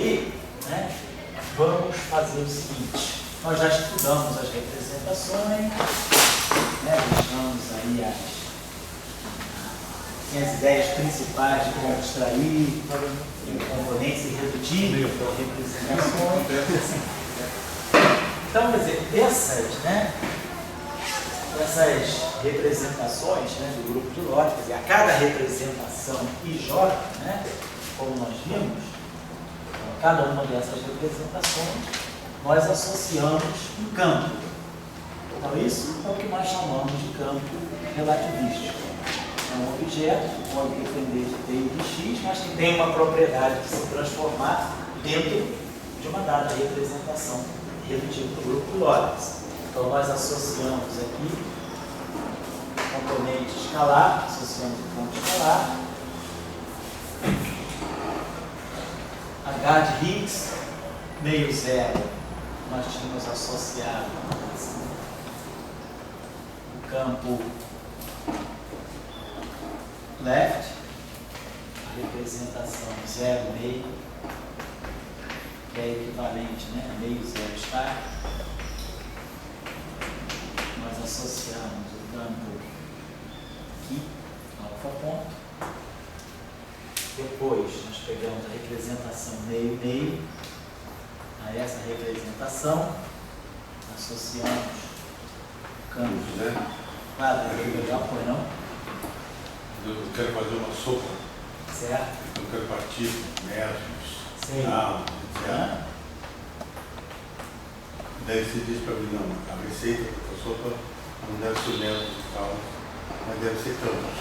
aí, né, vamos fazer o seguinte. Nós já estudamos as representações, né, deixamos aí as ideias principais de como extrair componentes irredutíveis por representações. Então, quer dizer, essas representações, né, do grupo de lotes, quer dizer, a cada representação IJ, né, como nós vimos, a cada uma dessas representações, nós associamos um campo. Então, isso é o que nós chamamos de campo relativístico. É um objeto que pode depender de T e de X, mas que tem uma propriedade de se transformar dentro de uma dada representação redutível do grupo de Lorentz. Então, nós associamos aqui componente escalar, associamos o campo escalar, H de Higgs, meio zero, nós tínhamos associado o campo left, a representação zero, meio, que é equivalente, né, a meio zero estar. Nós associamos o campo aqui, alfa ponto. Depois nós pegamos a representação meio, meio, a essa representação, associamos o campo. Claro, legal, foi não? Eu quero fazer uma sopa. Certo. Eu quero partir médios, Ah, etc. Daí você diz para mim, não, a receita da sopa não deve ser médios e tal, mas deve ser campos.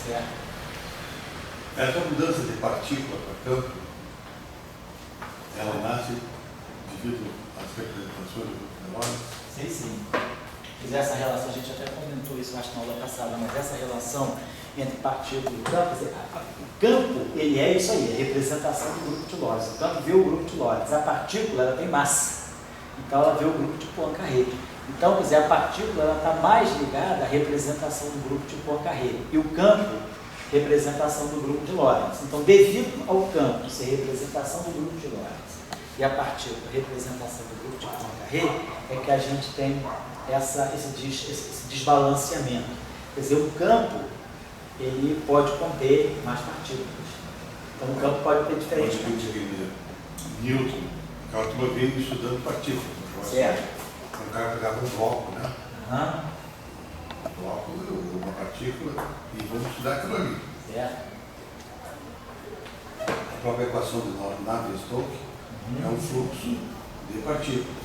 certo. Essa mudança de partícula para campo, ela nasce devido às representações do Lorentz? Sim, sim. Mas essa relação, a gente até comentou isso, acho que na aula passada, mas essa relação entre partícula e campo, quer dizer, o campo, ele é isso aí, a representação do grupo de Lorentz. O campo vê o grupo de Lorentz. A partícula, ela tem massa. Então, ela vê o grupo de Poincaré. Então, quer dizer, a partícula, ela está mais ligada à representação do grupo de Poincaré. E o campo, representação do grupo de Lorentz. Então, devido ao campo ser representação do grupo de Lorentz e a partícula, representação do grupo de Poincaré, é que a gente tem esse desbalanceamento. Quer dizer, o campo, ele pode conter mais partículas. Então, o campo pode ter diferentes partículas. Newton, aquela turma veio estudando partículas. Certo. O cara pegava um bloco, né? Uhum. Bloco, uma partícula, e vamos estudar aquilo ali. Certo. A própria equação de Navier-Stokes é um fluxo de partículas.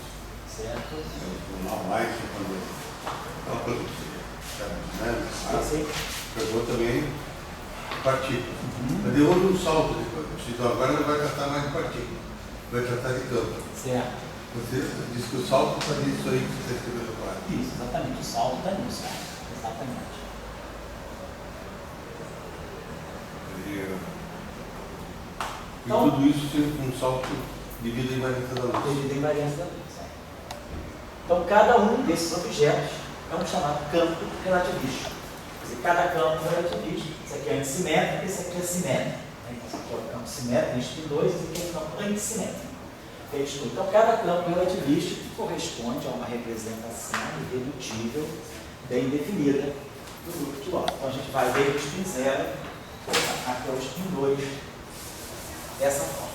Certo. O mais, quando aquela coisa que você pegou também partículas. Mas deu um salto depois. Então agora não vai tratar mais de partículas, vai tratar de campo. Certo. Você disse que o salto está nisso aí que você está escrevendo agora. Isso, exatamente. O salto está nisso. Exatamente. E tudo isso sendo um salto devido à invariância da luz. Devido à invariância da luz. Então, cada um desses objetos é um chamado campo relativístico. Quer dizer, cada campo relativístico, esse aqui é antissimétrico, esse aqui é simétrico. Esse aqui é o campo simétrico, esse aqui 2, esse aqui é o campo antissimétrico. Então, cada campo relativístico corresponde a uma representação irredutível bem definida do grupo de Lorentz. Então, a gente vai desde o spin 0 até o spin 2 dessa forma.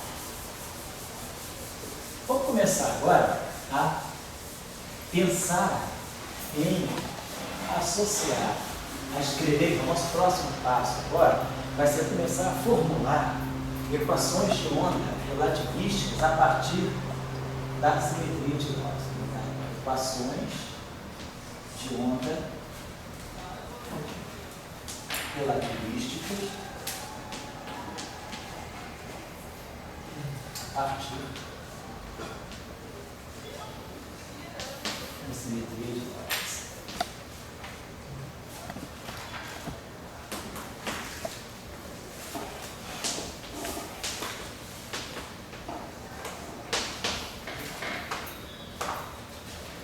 Vamos começar agora a pensar em associar, a escrever. O nosso próximo passo agora vai ser começar a formular equações de onda relativísticas a partir da simetria de Gauss. Equações de onda relativísticas a partir da simetria de Gauss.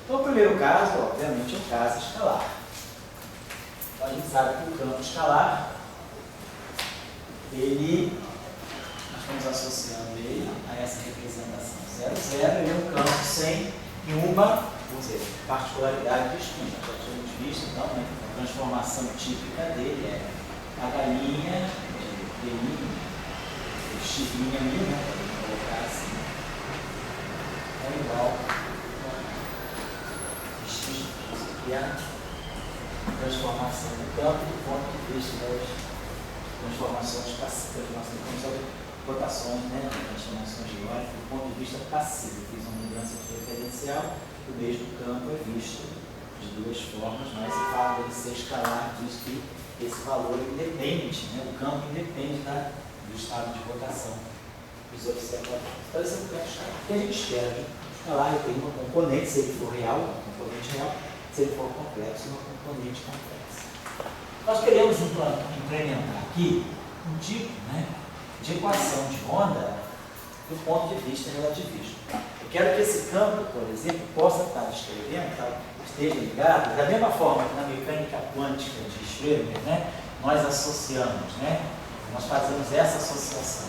Então, o primeiro caso, obviamente, é o caso escalar. Então, a gente sabe que o campo escalar, nós estamos associando ele a essa representação zero ele é um campo sem nenhuma, vamos dizer, particularidade distinta. Já tínhamos visto, então, né, a transformação típica dele é a galinha de x', né, vamos colocar assim, é igual a x, isso aqui é a transformação do campo do ponto de vista das transformações passivas, rotações, né, transformações geógrafas, do ponto de vista passivo. Fiz uma mudança de referencial, o mesmo campo é visto de duas formas, mas se fala dele ser escalar, diz que esse valor independe, né, o campo independe do estado de rotação dos observadores. Então, esse é o campo escalar. O que a gente espera de escalar? Eu tenho uma componente, se ele for real, uma componente real, se ele for complexo, uma componente complexa. Nós queremos implementar aqui um tipo, né, de equação de onda do ponto de vista relativista. Eu quero que esse campo, por exemplo, possa estar descrevendo, esteja ligado, da mesma forma que na mecânica quântica de Schrödinger, né, nós associamos, né, nós fazemos essa associação,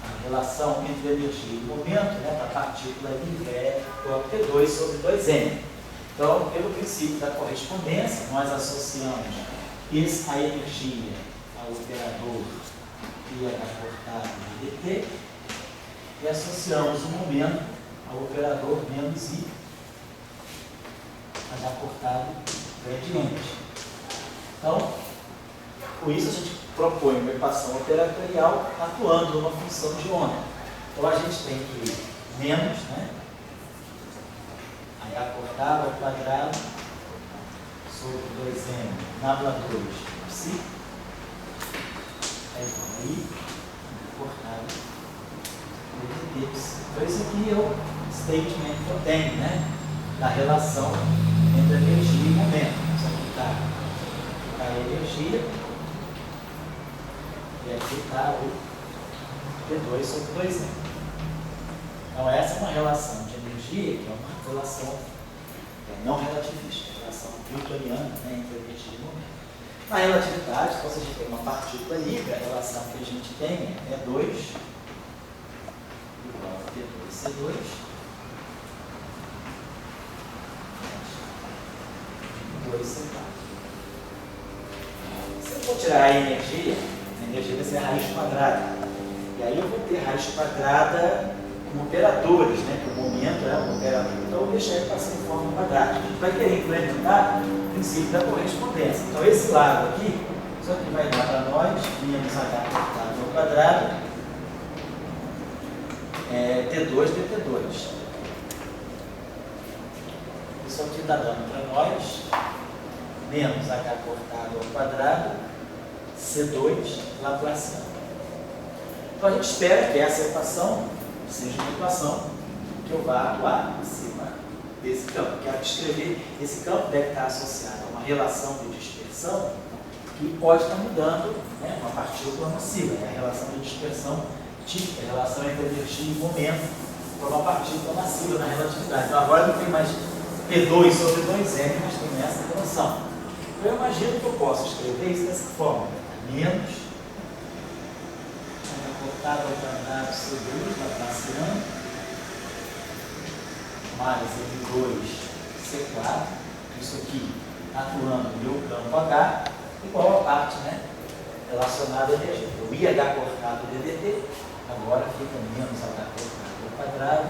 a relação entre a energia e o momento, né, da partícula livre é igual a T2 sobre 2m. Então, pelo princípio da correspondência, nós associamos a energia ao operador I cortado de dt e associamos o momento ao operador menos I cortado gradiente. Então, com isso a gente propõe uma equação operatorial atuando numa função de onda. Então a gente tem que menos, né, H cortado ao quadrado sobre 2m na 2 psi é igual a I cortado por dt. Então isso aqui é o statement que eu tenho, né, da relação entre energia e momento. Isso aqui está a energia e aqui está o T2 sobre 2m. Então essa é uma relação de energia, que é uma relação não relativista, relação newtoniana, né, entre energia e momento. Na relatividade, então, se a gente tem uma partícula livre, a relação que a gente tem é 2 igual a T2C2 2C4. Se eu for tirar a energia vai ser a raiz quadrada. E aí eu vou ter raiz quadrada como operadores, né? Que o momento é um operador. Então eu vou deixar ele passar em forma quadrada. A gente vai querer implementar o princípio da correspondência. Então esse lado aqui, isso aqui vai dar para nós, menos h cortado ao quadrado, T2 dt2. Isso aqui está dando para nós, menos h cortado ao quadrado, C2 laplaciano. Então a gente espera que essa equação seja uma equação que eu vá atuar em cima desse campo. Quero descrever, esse campo deve estar associado a uma relação de dispersão que pode estar mudando, né, uma partícula massiva, né, a relação de dispersão típica, a relação entre energia e momento para uma partícula massiva na relatividade. Então agora não tem mais P2 sobre 2m, mas tem essa relação. Então eu imagino que eu posso escrever isso dessa forma, menos cortado ao quadrado C2 laplaciano mais L2C4, isso aqui atuando no meu campo H, igual a parte, né, relacionada à energia. O IH cortado ddt agora fica menos H cortado ao quadrado.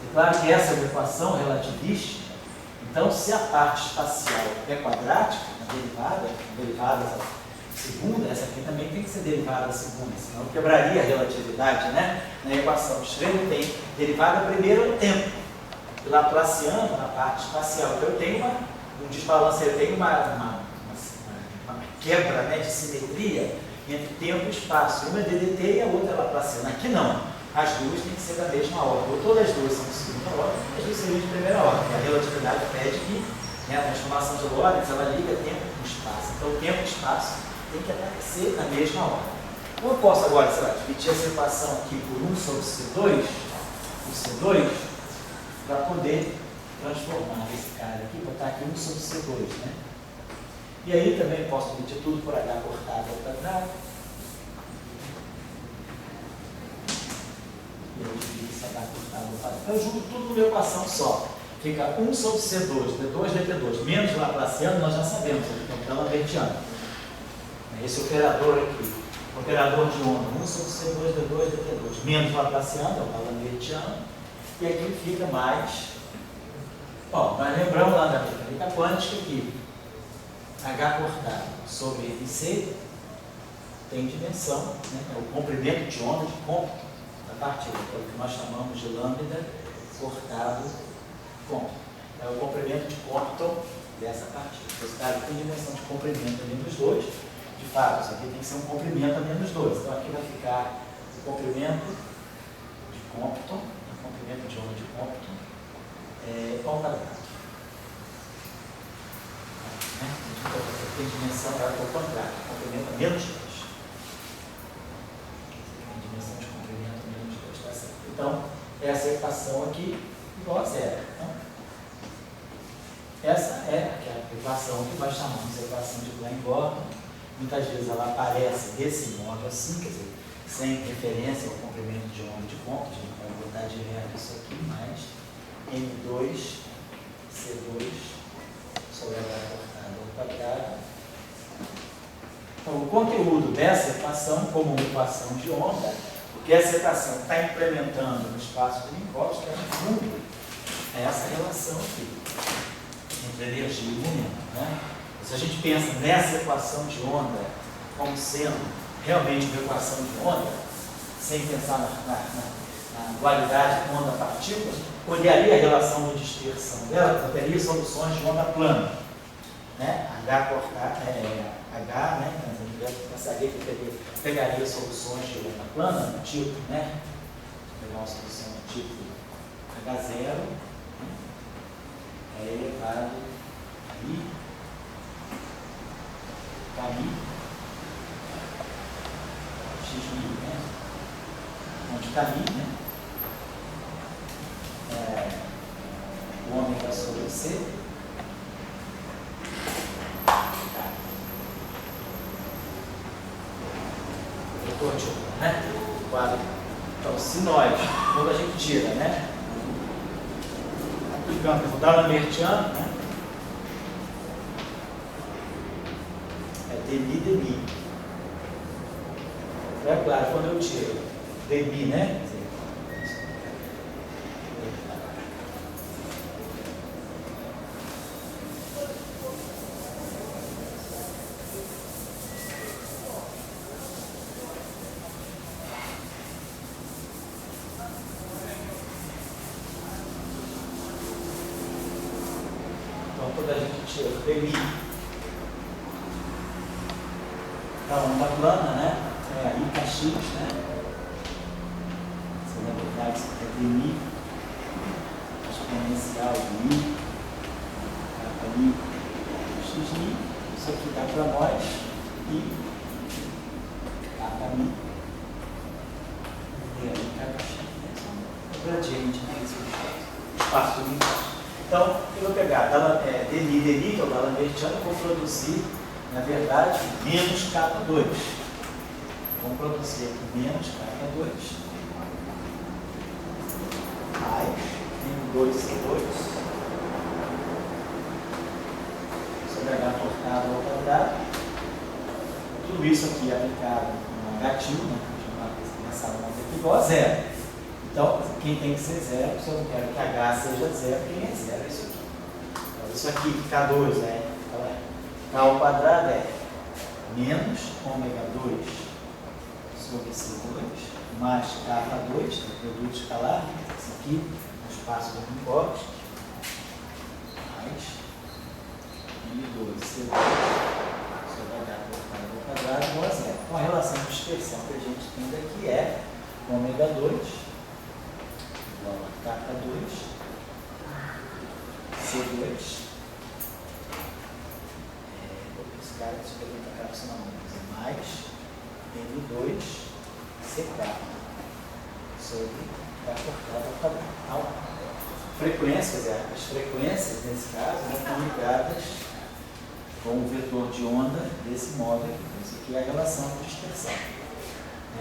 E claro que essa é uma equação relativística, então se a parte espacial é quadrática, a derivada segunda, essa aqui também tem que ser derivada segunda, senão quebraria a relatividade, né? Na equação de Schrödinger tem derivada primeiro no tempo, e laplaciano na parte espacial. Então eu tenho um desbalanceio, eu tenho uma quebra, né, de simetria entre tempo e espaço. Uma é DDT e a outra é laplaciana. Aqui não, as duas têm que ser da mesma ordem. Ou todas as duas são de segunda ordem, as duas seriam de primeira ordem. A relatividade pede que, né, a transformação de Lorentz, ela liga tempo com espaço. Então o tempo e espaço tem que aparecer na mesma ordem. Então eu posso agora, sei lá, dividir essa equação aqui por 1 sobre C2, para poder transformar esse cara aqui, botar aqui 1 sobre C2, né? E aí também posso dividir tudo por H cortado ao quadrado. E eu divido esse H cortado ao quadrado. Eu junto tudo numa equação só. Fica 1 sobre C2, D2, DT2, menos Laplaciano, nós já sabemos, é o Lambertiano. Esse operador aqui, operador de onda, 1 sobre C2, D2, DT2, menos Laplaciano, é o Lambertiano, e aqui fica mais. Ó, nós lembramos lá da mecânica quântica que H cortado sobre NC tem dimensão, né? É o comprimento de onda de cômputo da partícula, que é o que nós chamamos de lambda cortado cômputo. É o comprimento de cômputo dessa partícula. Esse cara tem dimensão de comprimento a menos 2. De fato, isso aqui tem que ser um comprimento a menos 2. Então aqui vai ficar o comprimento de cômputo, o comprimento de onda de cômputo ao quadrado. Então, tem dimensão, ela é o contrário, comprimento a menos 2. Tem dimensão de comprimento a menos 2, tá certo? Então, essa equação aqui igual a zero. Então, essa é aquela equação que nós chamamos de equação de Klein-Gordon. Muitas vezes ela aparece desse modo assim, quer dizer, sem referência ao comprimento de onda de cômputo. A gente vai botar direto isso aqui, mais M2, C2 sobre H cortado ao quadrado. Então, o conteúdo dessa equação, como uma equação de onda, porque essa equação está implementando no espaço de Minkowski, é no fundo essa relação aqui entre energia e momento, né? Se a gente pensa nessa equação de onda como sendo realmente uma equação de onda, sem pensar na dualidade onda-partícula, olharia a relação de dispersão dela, teria soluções de onda plana, né? H cortar, H, né? Pensaria que pegaria soluções de onda plana do tipo, né? Vou pegar uma solução do tipo H0, né? É elevado a I, KI, XI, né? Onde KI, né? O ômega sobre C. Vetor de onda, né? Quadro. Então, se nós, quando a gente tira, né? Aplicando o Lambertiano, né? É dmi. É claro, quando eu tiro dmi, né? Então, quando a gente tira dmi da onda plana, né? É aí kx, né? Se na verdade isso aqui é dmi exponencial de i, ali xi, isso aqui dá para nós e para mim. E aí kx, o gradiente, né? Esse espaço do Minkowski. Então, eu vou pegar dmi, que é o Lambertiano, e vou produzir, na verdade, menos K2. Vamos produzir aqui menos K2 mais M2C2 sobre H cortado ao quadrado. Tudo isso aqui é aplicado no negativo, né? Essa onda aqui igual a zero. Então, quem tem que ser zero, se eu não quero que H seja zero, quem é zero é isso aqui. Então, isso aqui, K2, né? K ao quadrado é menos ômega 2 sobre C2 mais K2, que é o produto escalar, esse aqui, no espaço do Minkowski, mais M2C2 sobre H cortado ao quadrado igual a zero. Então, a relação de dispersão que a gente tem daqui é ômega 2 igual a K2 C2. Esse cara que você vai para cá mais M2 CK sobre K cortado ao quadrado. Frequências, as frequências nesse caso estão ligadas com o vetor de onda desse modo aqui. Isso aqui é a relação de dispersão.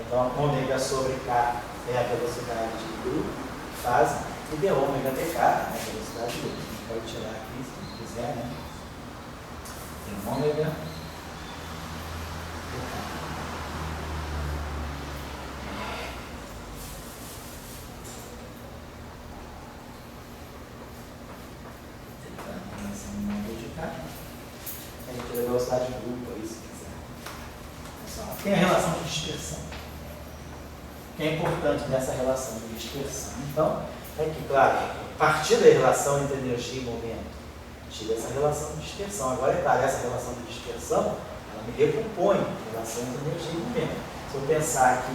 Então, ômega sobre K é a velocidade do grupo, fase, e d ômega dk, né, a velocidade do grupo. A gente pode tirar aqui, se quiser, né? Tem ômega dk. A gente tira a velocidade do grupo aí, se quiser. Tem a relação de dispersão, que é importante nessa relação de dispersão. Então, é que, claro, a partir da relação entre energia e momento, tira essa relação de dispersão. Agora, é claro, essa relação de dispersão, ela me recompõe a relação entre energia e momento. Se eu pensar que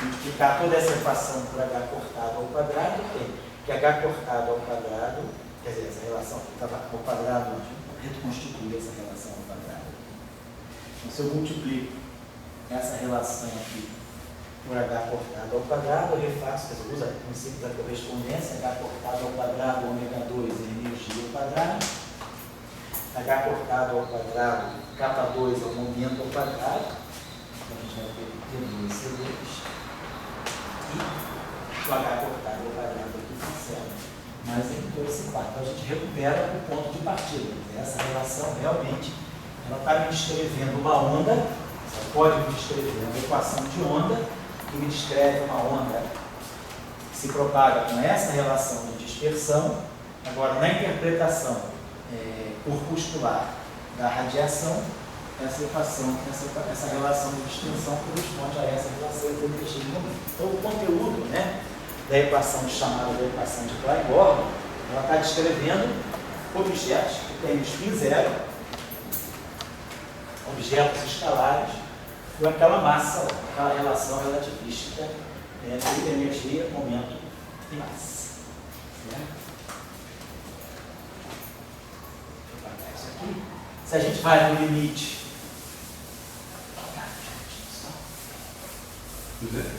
multiplicar toda essa equação por h cortado ao quadrado, eu tenho que h cortado ao quadrado, quer dizer, essa relação que estava ao quadrado, reconstituir essa relação ao quadrado. Então, se eu multiplico essa relação aqui por h cortado ao quadrado, eu refaço, quer dizer, uso o princípio da correspondência, h cortado ao quadrado, ômega 2 é energia ao quadrado, h cortado ao quadrado, k2 é o momento ao quadrado, então a gente vai ter D2, C2, e o h cortado ao quadrado aqui cancela. Mas em 2 e 4. Então a gente recupera o ponto de partida. Essa relação realmente ela está me descrevendo uma onda, ela pode me descrever uma equação de onda, que me descreve uma onda que se propaga com essa relação de dispersão. Agora, na interpretação corpuscular da radiação, essa equação, essa relação de dispersão corresponde a essa relação entre energia e momento. Então, o conteúdo, né, da equação chamada da equação de Clay-Gordon, ela está descrevendo objetos que têm spin zero, objetos escalares, com aquela massa, aquela relação relativística entre energia, momento e massa. Certo? Deixa eu apagar isso aqui. Se a gente vai no limite.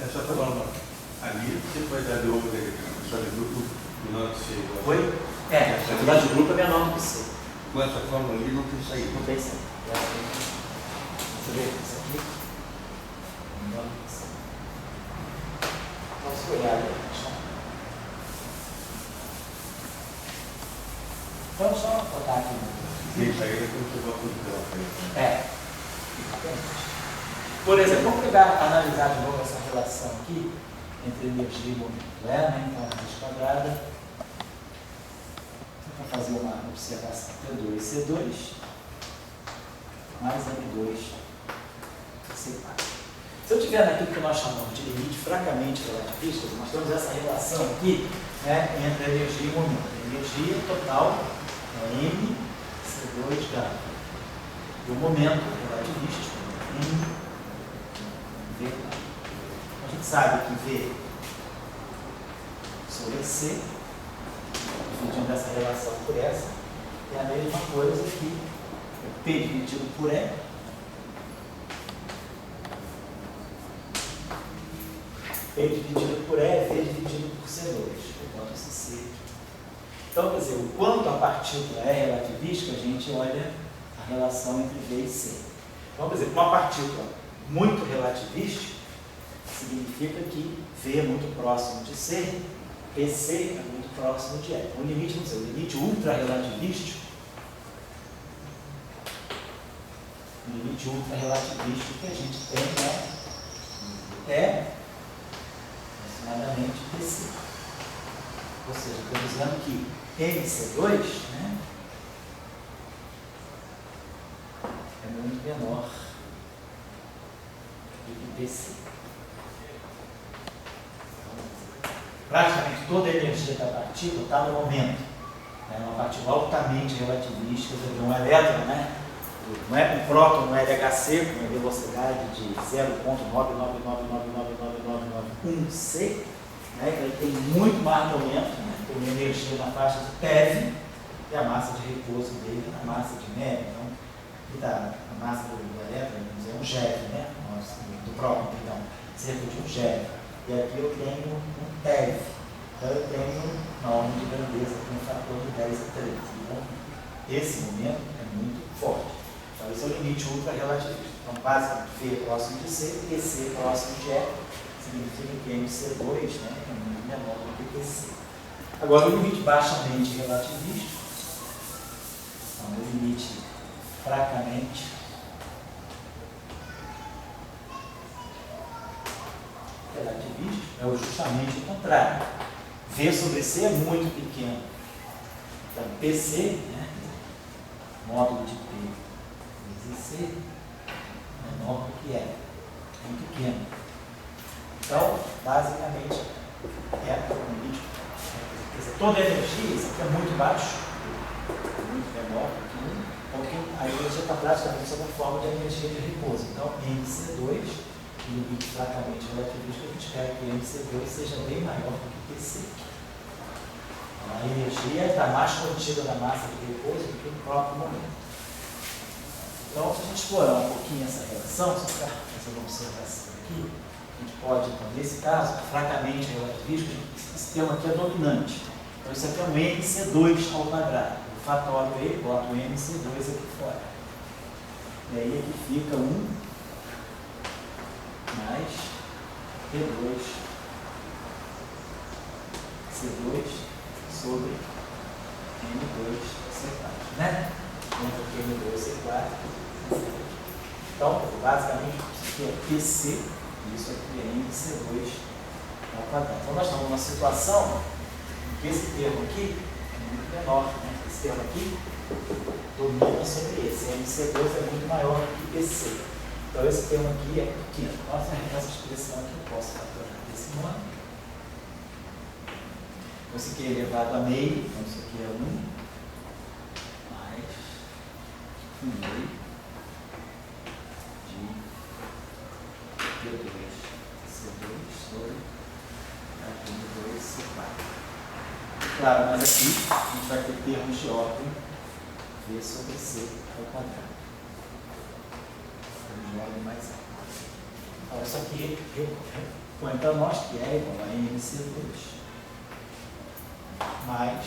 Essa forma ali você vai dar de ômega só de grupo menor que C. Oi? A velocidade de grupo é menor do que C. Com essa forma ali não tem saída. Não tem saída. Você vê isso aqui? Menor do que C. Vamos olhar ali. Vamos só botar aqui. Tem saída quando você bota tudo pela frente. Por exemplo, vamos analisar de novo essa relação aqui entre energia e momento. Então, a raiz quadrada. Vou fazer uma observação. T2, C2, mais M2, C4. Se eu tiver naquilo que nós chamamos de limite fracamente relativista, nós temos essa relação aqui, né, entre energia e momento. A energia total é M, C2, H. E o momento relativista é M, V. A gente sabe que V sobre C, dividindo essa relação por essa, é a mesma coisa que P dividido por E. P dividido por E é V dividido por C2, portanto esse C. Então, quer dizer, o quanto a partícula é relativística, a gente olha a relação entre V e C. Então, por exemplo, uma partícula muito relativística significa que V é muito próximo de C, PC é muito próximo de E. Então, o limite, não sei, o limite ultra-relativístico, que a gente tem é aproximadamente PC. Ou seja, estou dizendo que MC2, né, é muito menor do que PC. Praticamente toda a energia da partícula está no momento. É uma partícula altamente relativística, um elétron, né? Não é um próton, não é LHC, com uma velocidade de 0,999999991C, né? Ele tem muito mais momento, né? Tem uma energia na faixa de TeV, e a massa de repouso dele é a massa de Mel. Então, a massa do elétron, vamos dizer, é um GeV, né? Do próton, perdão, cerca de um GeV. E aqui eu tenho um TeV. Então eu tenho uma ordem de grandeza com um fator de 10 a 13. Então, esse momento é muito forte. Então, esse é o limite ultra-relativista. Então, basicamente, V próximo de C, EC próximo de E, significa que MC2, né, é muito menor do que PC. Agora, o limite baixamente relativístico, então, o limite fracamente relativístico é justamente o contrário. V sobre C é muito pequeno. Então, PC, né, módulo de P vezes C, menor do que é muito pequeno. Então, basicamente, é o limite. Quer dizer, toda a energia, isso aqui é muito baixo, muito menor do que 1, porque a energia está praticamente sob a forma de energia de repouso. Então, MC2, limite fracamente relativístico, a gente quer que MC2 seja bem maior do que PC. A energia está mais contida na massa de repouso do que no próprio momento. Então, se a gente explorar um pouquinho essa relação, só para fazer uma observação aqui, a gente pode, então, nesse caso, fracamente relativístico, esse termo aqui é dominante. Então, isso aqui é um MC2 ao quadrado. O fatório E, bota o MC2 aqui fora. E aí aqui fica 1 mais P2 C2 sobre M2C4, né? Entre aqui M2C4. Então, basicamente, isso aqui é PC, e isso aqui é MC2 ao quadrado. Então, nós estamos numa situação em que esse termo aqui é muito menor, né? Esse termo aqui domina sobre esse. MC2 é muito maior do que PC. Então, esse termo aqui é pequeno. Nossa, essa expressão aqui eu posso fatorar desse modo. Então, isso aqui é elevado a meio. Então, isso aqui é 1 mais 1 meio de P2 C2 sobre M2C4. Claro, mas aqui a gente vai ter termos de ordem V sobre C ao quadrado. De ordem mais alta. Então, isso aqui põe para nós que é igual a MC2 mais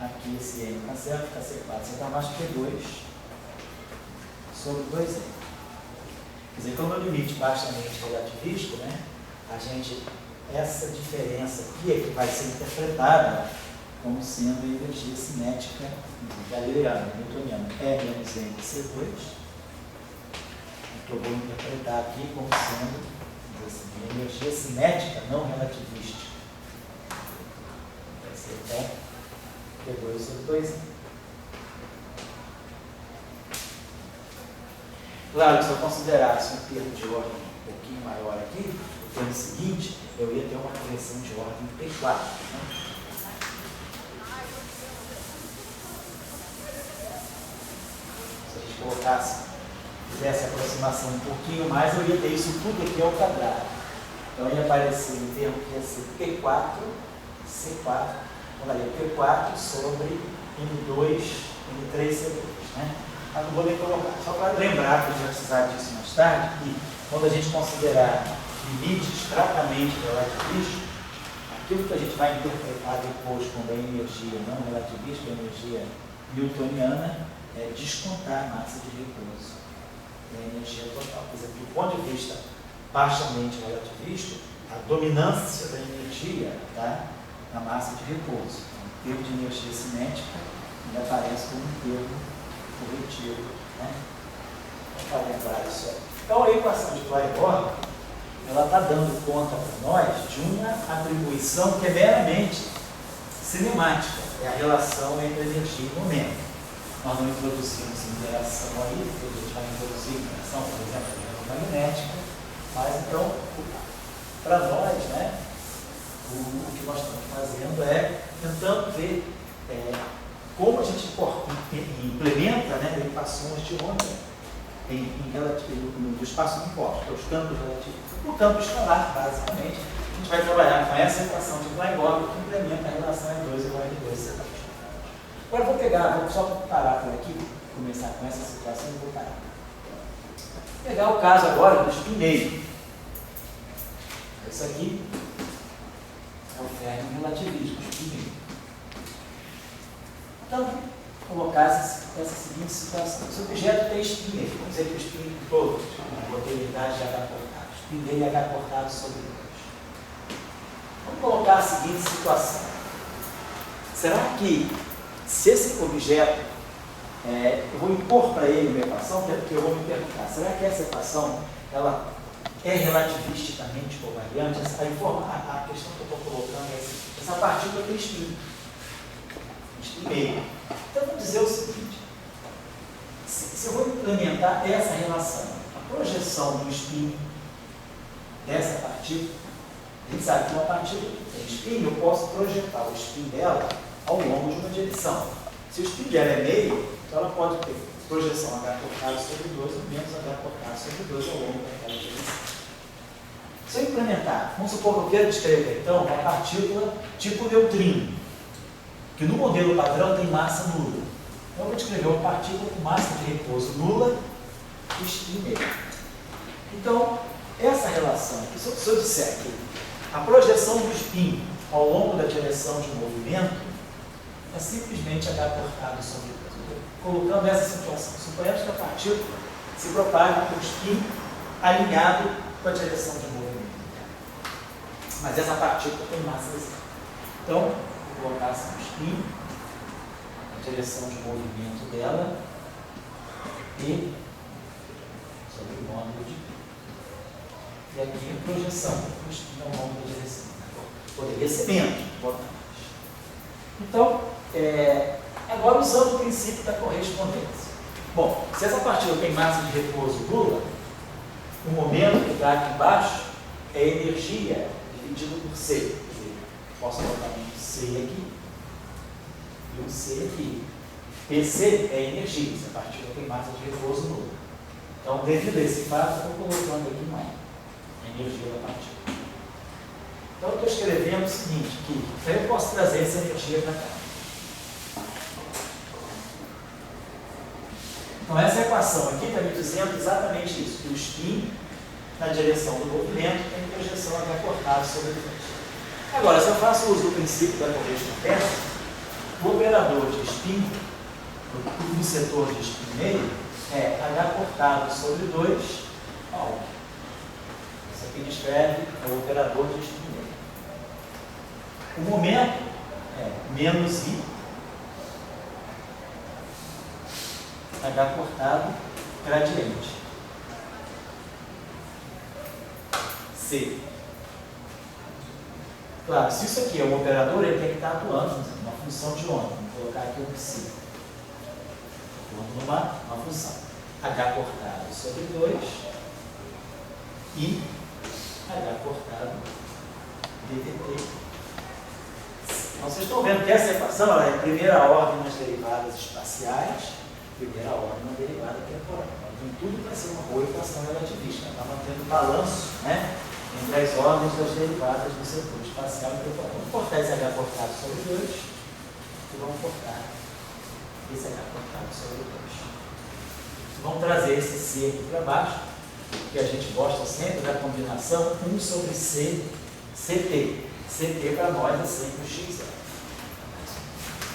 aqui esse M está certo, fica C4, você está mais P2 sobre 2M. Quer dizer, como é o limite baixamente relativístico, né, essa diferença aqui é que vai ser interpretada como sendo a energia cinética galileana, newtoniana, E menos MC2. Que eu vou interpretar aqui como sendo assim, energia cinética não relativística. Vai ser então P2 sobre 2M. Claro que se eu considerasse um termo de ordem um pouquinho maior aqui, o termo seguinte, eu ia ter uma correção de ordem P4. Né? Se a gente colocasse fizesse a aproximação um pouquinho mais, eu ia ter isso tudo aqui ao quadrado. Então ia aparecer um termo que ia ser P4, C4, daria P4 sobre M2, M3, C2. Né? Mas não vou nem colocar. Só para lembrar, que a gente vai precisar disso mais tarde, que quando a gente considerar limites fracamente relativísticos, aquilo que a gente vai interpretar depois como a energia não relativística, a energia newtoniana, é descontar a massa de repouso. A energia total. Quer dizer, do ponto de vista baixamente relativístico, a dominância da energia está na massa de repouso. Então, o termo de energia cinética ainda aparece como um termo corretivo. Né? Para lembrar isso aí. Então, a equação de Clairaut, ela está dando conta para nós de uma atribuição que é meramente cinemática. É a relação entre energia e momento. Nós não introduzimos interação aí, a gente vai introduzir interação, por exemplo, magnética, mas então, para nós, né, o que nós estamos fazendo é tentando ver como a gente implementa, né, equações de onda no espaço não importa, os campos relativos. No campo escalar, basicamente, a gente vai trabalhar com essa equação de Clairaut que implementa a relação E2 igual a M2C2. Agora vou só parar por aqui, começar com essa situação e vou parar. Vou pegar o caso agora do spin meio. Esse aqui é o ferro relativístico, spin meio. Então, vou colocar essa seguinte situação. Se o objeto tem spin meio, vamos dizer que o spin todo, a probabilidade já está colocada, spin spin dele é H cortado sobre 2. Vamos colocar a seguinte situação. Será que, se esse objeto, eu vou impor para ele uma equação, porque eu vou me perguntar, será que essa equação ela é relativisticamente covariante? A questão que eu estou colocando é assim, essa partícula tem spin meio. Então, vamos dizer o seguinte, se eu vou implementar essa relação, a projeção do spin dessa partícula, a gente sabe que uma partícula que tem spin, eu posso projetar o spin dela ao longo de uma direção. Se o spin dela é meio, então ela pode ter projeção H cortado sobre 2 ou menos H cortado sobre 2 ao longo daquela direção. Se eu implementar, vamos supor que eu quero descrever então uma partícula tipo neutrino, que no modelo padrão tem massa nula. Então eu vou descrever uma partícula com massa de repouso nula e spin meio. Então, essa relação, se eu disser que a projeção do spin ao longo da direção de movimento é simplesmente H cortado sobre 2. Colocando essa situação, suponhamos que a partícula se propaga com o spin alinhado com a direção de movimento. Mas essa partícula tem massa zero. Então, vou colocar assim o spin, a direção de movimento dela e sobre o módulo de π. E aqui a projeção do spin ao longo da direção. Poderia ser menos, botar mais. Então, agora usando o princípio da correspondência. Bom, se essa partícula tem massa de repouso nula, o momento que está aqui embaixo é energia dividido por C. Quer dizer, posso botar um C aqui e um C aqui. PC é energia, se a partícula tem massa de repouso nula. Então, devido a esse fato, eu estou colocando aqui uma energia da partícula. Então, eu estou escrevendo o seguinte, que eu posso trazer essa energia para cá. Então, essa equação aqui está me dizendo exatamente isso, que o spin, na direção do movimento, tem projeção H cortado sobre 2. Agora, se eu faço uso do princípio da correspondência, o operador de spin, no setor de spin meio, é H cortado sobre 2, ó. Isso aqui descreve o operador de spin meio. O momento é menos I, H cortado, gradiente. C. Claro, se isso aqui é um operador, ele tem que estar atuando, uma função de onda. Vou colocar aqui um psi. Atuando numa função. H cortado sobre 2 e H cortado ddt. Então, vocês estão vendo que essa equação ela é primeira ordem nas derivadas espaciais, primeira ordem na derivada temporal. Ela tem tudo para ser uma boa equação relativista. Ela está mantendo balanço, né, entre as ordens das derivadas do setor espacial e temporal. Vamos cortar esse H cortado sobre 2 e vamos cortar esse H cortado sobre 2. Vamos trazer esse C aqui para baixo, que a gente gosta sempre da combinação 1 sobre C, CT. CT para nós é sempre o x0.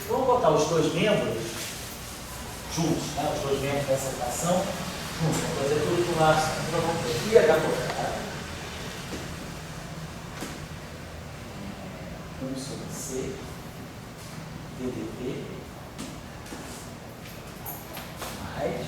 Vamos botar os dois membros juntos, né? Os dois membros dessa equação juntos. Vamos fazer tudo para o lado, então vamos ter I H cortado 1 sobre C ddt mais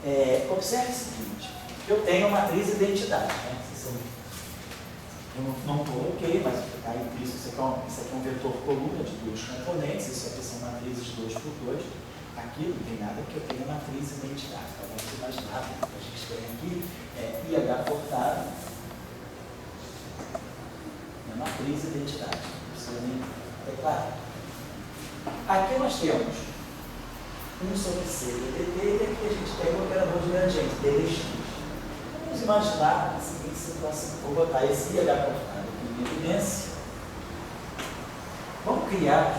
I observe o seguinte, eu tenho a matriz identidade, né? Eu não coloquei, mas está implícito, isso aqui é um vetor coluna de 2 componentes, isso aqui são matrizes 2 por 2, aqui não tem nada porque eu tenho a matriz identidade, então vamos imaginar que a gente tem aqui é IH cortado na matriz identidade, não precisa nem declarar. Aqui nós temos 1 sobre C ddt, e aqui a gente tem o operador de gradiente, dx. Vamos imaginar a seguinte situação. Vou botar esse IH cortado aqui em evidência. Vamos criar,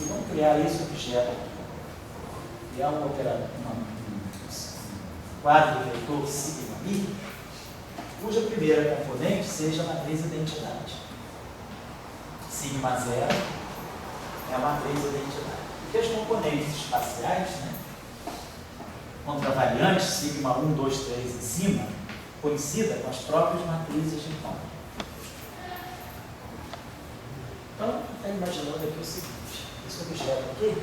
vamos criar esse objeto aqui. criar um quadro de vetor sigma i, cuja primeira componente seja a matriz identidade. Sigma 0 é a matriz identidade. Porque as componentes espaciais, né, contravariantes, sigma 1, 2, 3 em cima, coincidem com as próprias matrizes de campo. Então, está imaginando aqui o seguinte, esse objeto aqui,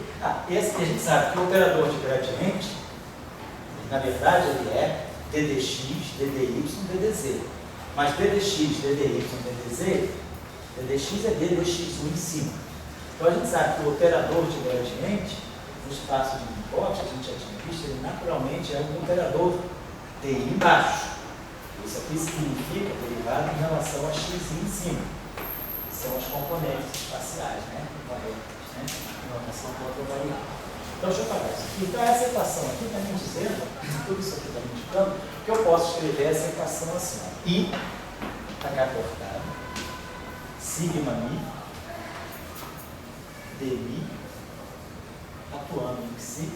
esse que a gente sabe que o operador de gradiente, na verdade, ele é ddx, ddy, ddz. Mas ddx, ddy, dddx é ddx1 em cima. Então a gente sabe que o operador de gradiente, no espaço de Minkowski, a gente já tinha visto, ele naturalmente é um operador ti embaixo. Isso aqui significa derivado em relação a x em cima. São as componentes espaciais, né? Em relação com outra variável. Então, deixa eu apagar isso aqui. Então, essa equação aqui está me dizendo, tudo isso aqui está me indicando, que eu posso escrever essa equação assim: ó. I, H cortado, sigma mi, dmi, atuando em psi,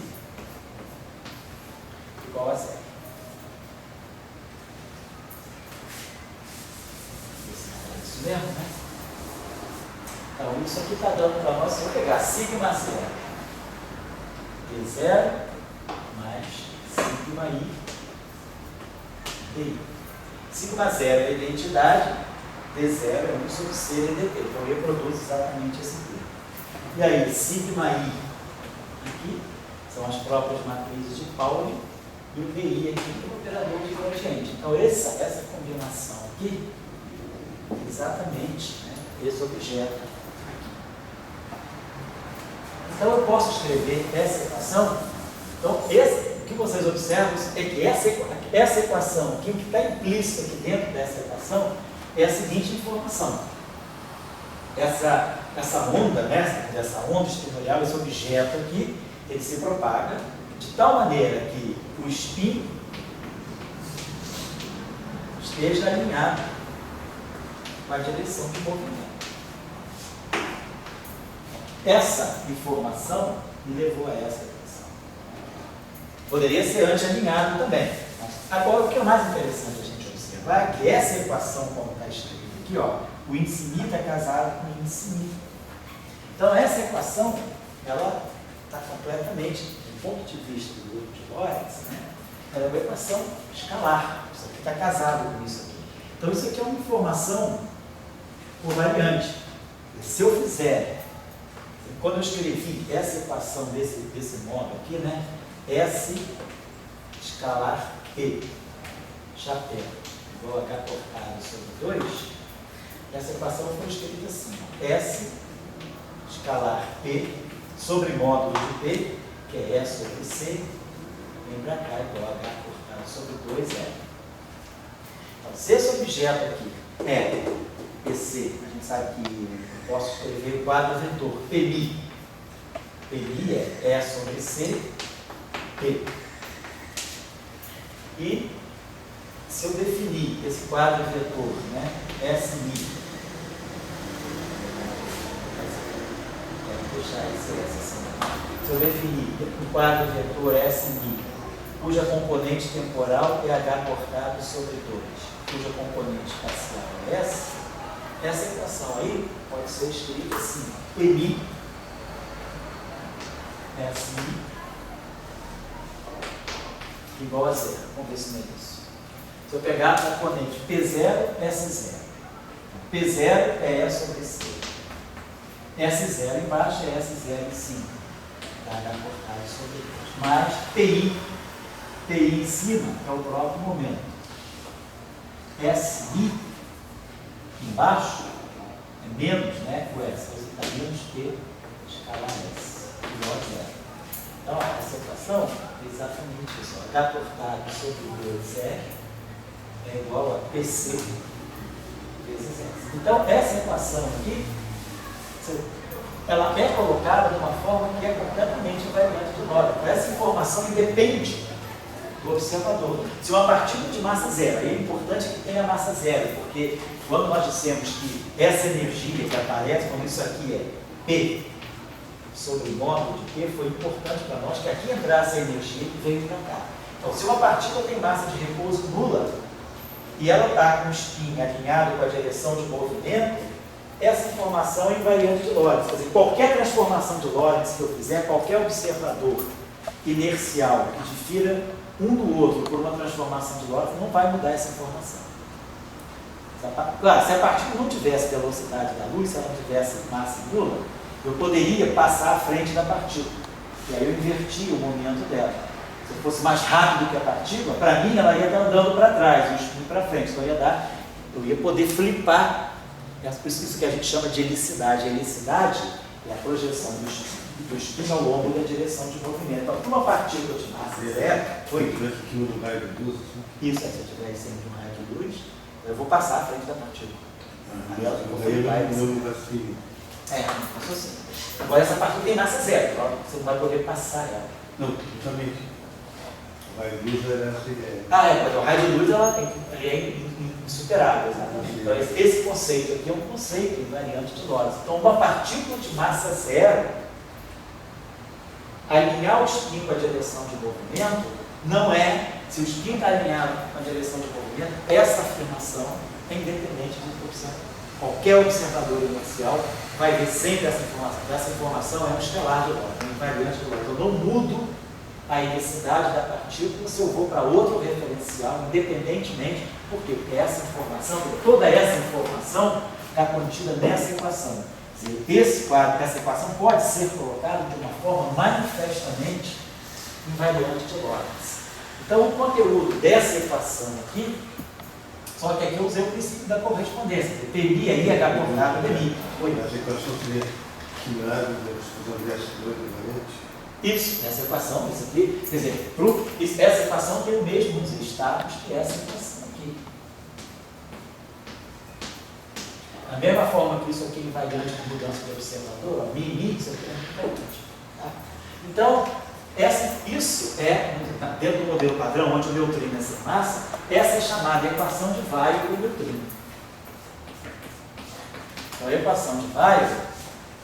igual a zero. Isso mesmo, né? Então, isso aqui está dando para nós, se eu pegar sigma 0, D0 mais sigma i di. Sigma 0 é a identidade, D0 é 1 sobre C dt. Então, eu reproduzo exatamente esse termo. E aí, sigma i aqui são as próprias matrizes de Pauli e o VI aqui é o operador de gradiente. Então, essa combinação aqui é exatamente, né, esse objeto aqui. Então, eu posso escrever essa equação. Então, o que vocês observam é que essa equação aqui, o que está implícito aqui dentro dessa equação, é a seguinte informação. Essa onda, né, dessa onda espinorial, esse objeto aqui, ele se propaga de tal maneira que o spin esteja alinhado com a direção do movimento. Essa informação me levou a essa equação. Poderia ser anti-alinhado também. Agora, o que é mais interessante a gente observar é que essa equação, como está escrito aqui, ó, o índice μ está casado com o índice μ. Então, essa equação, ela está completamente, do ponto de vista do grupo de Lorentz, né, ela é uma equação escalar. Isso aqui está casado com isso aqui. Então, isso aqui é uma informação por variante. Se eu fizer, quando eu escrevi essa equação desse modo aqui, né, S escalar P, chapéu, igual a H cortado sobre 2, essa equação foi escrita assim: S escalar P sobre módulo de P, que é S sobre C, vem para cá, igual a H cortado sobre 2 é. Então, se esse objeto aqui é PC, a gente sabe que eu posso escrever o quadro vetor Pmi. Pmi é E sobre C, P. E se eu definir esse quadro vetor, né, SMI, quero deixar esse assim. Se eu definir o quadro vetor SMI, cuja componente temporal é H cortado sobre 2, cuja componente espacial é S, essa equação aí pode ser escrita assim: Pmi, SMI, igual a zero. Vamos ver se não é isso. Se eu pegar a componente P0, S0. P0 é E sobre C. S0 embaixo é S0 em cima. H cortado sobre 2. Mais PI. PI em cima é o próprio momento. SI embaixo é menos, né? O S. Você está menos que escalar S. Igual a zero. Então, essa equação é exatamente isso. H cortado sobre 2R é igual a PC vezes S. Então, essa equação aqui, ela é colocada de uma forma que é completamente invariante de Lorentz. Essa informação independe do observador. Se uma partícula de massa zero, aí é importante que tenha massa zero, porque quando nós dissemos que essa energia que aparece, como isso aqui é P, sobre o módulo de Q, foi importante para nós que aqui entrasse a energia que veio para cá. Então, se uma partícula tem massa de repouso nula e ela está com o spin alinhado com a direção de movimento, essa informação é invariante de Lorentz. Quer dizer, qualquer transformação de Lorentz que eu fizer, qualquer observador inercial que difira um do outro por uma transformação de Lorentz, não vai mudar essa informação. Claro, se a partícula não tivesse velocidade da luz, se ela não tivesse massa nula, eu poderia passar à frente da partícula. E aí eu invertia o momento dela. Se eu fosse mais rápido que a partícula, para mim ela ia estar andando para trás, o spin para frente. Então eu ia poder flipar. É por isso que a gente chama de helicidade. A helicidade é a projeção do spin ao longo da direção de movimento. Então, para uma partícula de massa zero, foi aqui no raio de luz, assim? Isso, se eu estiver sempre no raio de luz, eu vou passar à frente da partícula. Aí ela vai assim. Passou assim. Agora essa partícula tem massa zero, então você não vai poder passar ela. Não, justamente. O raio de luz era assim. Mas o raio de luz ele é insuperável, exatamente. Então esse conceito aqui é um conceito invariante de Lorentz. Então uma partícula de massa zero, alinhar o spin com a direção de movimento, não é, se o spin está alinhado com a direção de movimento, essa afirmação é independente do observador. Qualquer observador inercial vai ver sempre essa informação. Essa informação é um estelar de Lorentz, é um invariante de Lorentz. Eu não mudo a intensidade da partícula se eu vou para outro referencial, independentemente, porque essa informação, toda essa informação está contida nessa equação. Quer dizer, esse quadro, essa equação pode ser colocada de uma forma manifestamente invariante de Lorentz. Então, o conteúdo dessa equação aqui, só que aqui eu usei o princípio da correspondência, PMI aí é H por PMI. Essa equação seria similar à difusão dessa invariante? Isso, essa equação, isso aqui, quer dizer, essa equação tem o mesmo status que essa equação aqui. Da mesma forma que isso aqui é invariante com mudança de observador, a mi, isso aqui é invariante. Tá? Então, isso é, dentro do modelo padrão, onde o neutrino é sem massa, essa é chamada equação de Weill do neutrino. Então, a equação de Weill,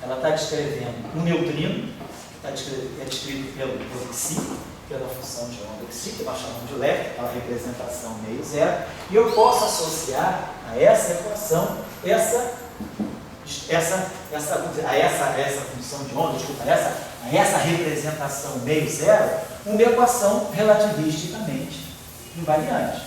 ela está descrevendo um neutrino, é descrito pelo Xi, pela função de onda Xi, que nós chamamos de Lepke, aquela representação meio zero, e eu posso associar a essa equação essa função de onda, a essa representação meio zero, uma equação relativisticamente invariante.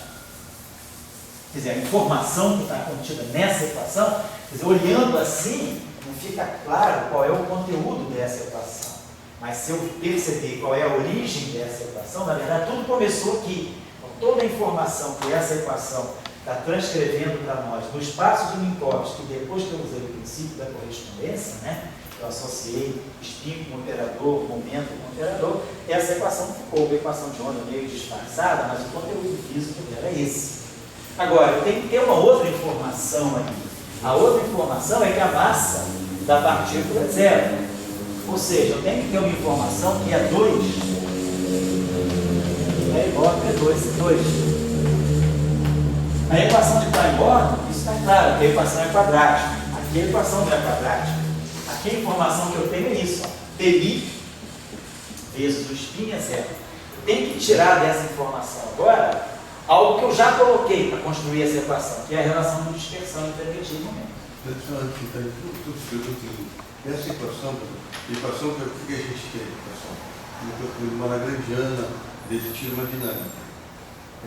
Quer dizer, a informação que está contida nessa equação, quer dizer, olhando assim, não fica claro qual é o conteúdo dessa equação. Mas se eu perceber qual é a origem dessa equação, na verdade tudo começou aqui. Então, toda a informação que essa equação está transcrevendo para nós no espaço de Minkowski, que depois que eu usei o princípio da correspondência, né, eu associei spin com operador, momento com operador, essa equação ficou uma equação de onda meio disfarçada, mas o conteúdo físico dela é esse. Agora, eu tenho que ter uma outra informação aqui. A outra informação é que a massa da partícula é zero. Ou seja, eu tenho que ter uma informação que é 2 é igual a P2, C2. Na equação de Klein-Bordon, isso está claro, que a equação é quadrática. Aqui a equação não é quadrática. Aqui a informação que eu tenho é isso, PI vezes o spin é zero. Eu tenho que tirar dessa informação agora algo que eu já coloquei para construir essa equação, que é a relação de dispersão entre energia e momento. Essa equação que a gente tem, uma lagrangiana dedutiva dinâmica.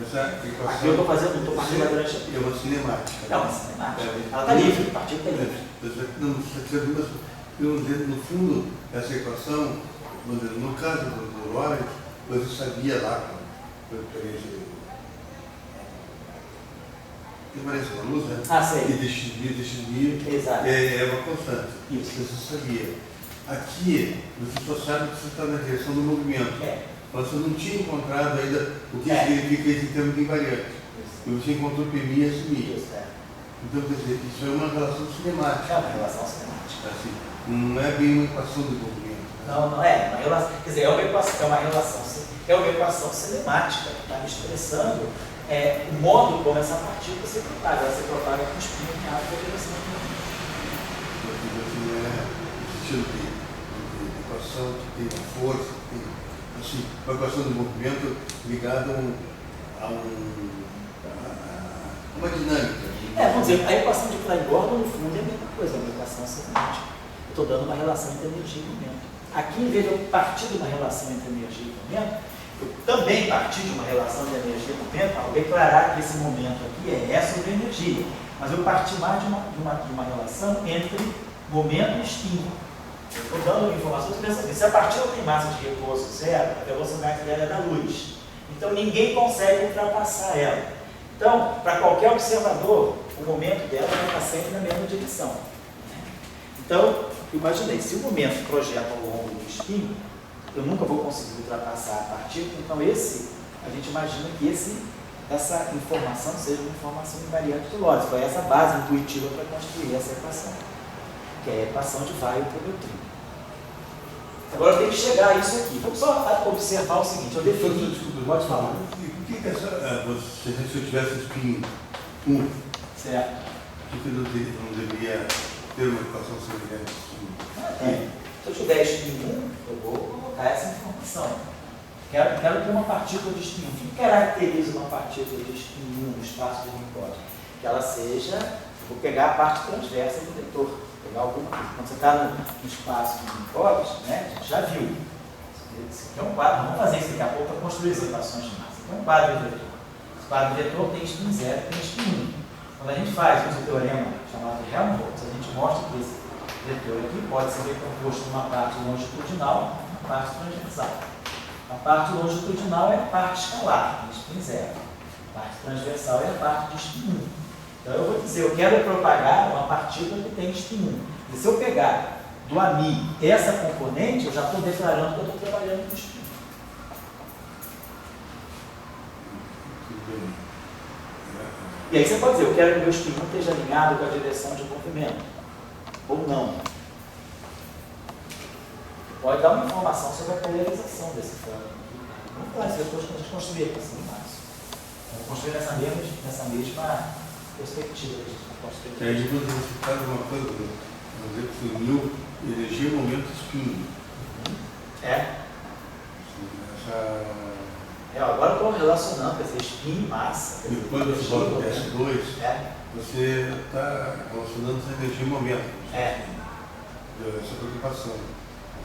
Essa equação. Aqui eu estou fazendo, estou partindo lagrangiana. É uma cinemática. É uma cinemática. Ela está livre, a partícula está livre. No fundo, essa equação, no caso do Lorentz, você sabia lá, que parece uma luz, né? Sei. E dx é uma constante. Isso. Você sabia. Aqui, você só sabe que você está na direção do movimento. Mas você não tinha encontrado ainda o que significa esse termo de invariante. E você encontrou PMI e SMI. Então, quer dizer, isso é uma relação cinemática. É uma relação cinemática. Assim, não é bem uma equação de movimento. Não é. Uma relação, quer dizer, é uma equação cinemática que está me expressando o modo como essa partícula se propaga. Ela se propaga com spin alinhado com a direção do movimento. Não é o estilo de equação que tem força, que tem, assim, uma equação de movimento ligada a uma dinâmica. Vamos dizer, a equação de Klein-Gordon, no fundo, é a mesma coisa, é uma equação cinética. Eu estou dando uma relação entre energia e momento. Aqui, em vez de eu partir de uma relação entre energia e momento, eu também parti de uma relação de energia e momento, ao declarar que esse momento aqui é sobre energia. Mas eu parti mais de uma relação entre momento e estímulo. Eu estou dando informações pensando se a partícula tem massa de repouso zero, a velocidade dela é da luz. Então ninguém consegue ultrapassar ela. Então, para qualquer observador, o momento dela vai estar sempre na mesma direção. Então, imaginei, se o momento projeta ao longo do espinho, eu nunca vou conseguir ultrapassar a partícula, então a gente imagina que essa informação seja uma informação invariante de Lorentz. Foi essa base intuitiva para construir essa equação, que é a equação de Weyl por neutrino. Agora eu tenho que chegar a isso aqui. Vamos só observar o seguinte, eu defini... Pode falar. Por que se eu tivesse espinho 1, certo? por que eu não deveria ter uma equação semelhante a espinho? Se eu tiver espinho 1, eu vou colocar essa informação. Quero ter uma partícula de espinho 1. O que caracteriza uma partícula de espinho 1 no espaço de Minkowski? Que ela seja... Eu vou pegar a parte transversa do vetor. Pegar alguma coisa. Quando você está no espaço de Minkowski, né, a gente já viu. Esse aqui é um quadro. Vamos fazer isso daqui a pouco para construir as equações de massa. Aqui é um quadro de vetor. Esse quadro de vetor tem espinho 0 e tem espinho 1. Quando a gente faz o teorema chamado de Helmholtz, a gente mostra que esse vetor aqui pode ser decomposto em uma parte longitudinal e uma parte transversal. A parte longitudinal é a parte escalar, de espinho 0. A parte transversal é a parte de espinho 1. Então eu vou dizer, eu quero propagar uma partícula que tem espinho 1. E se eu pegar do AMI essa componente, eu já estou declarando que eu estou trabalhando com espinho. E aí você pode dizer, eu quero que o meu espinho esteja alinhado com a direção de movimento. Ou não. Pode dar uma informação sobre a polarização desse plano. Vamos falar isso depois quando a gente construir a equação de Maxwell. Vamos construir nessa mesma perspectiva. E aí depois você faz uma coisa, vamos dizer que uniu energia, momento e espinho. Agora eu estou relacionando, quer dizer, espinho e massa. Depois você volta para S2, você está relacionando essa energia e momento. Essa preocupação.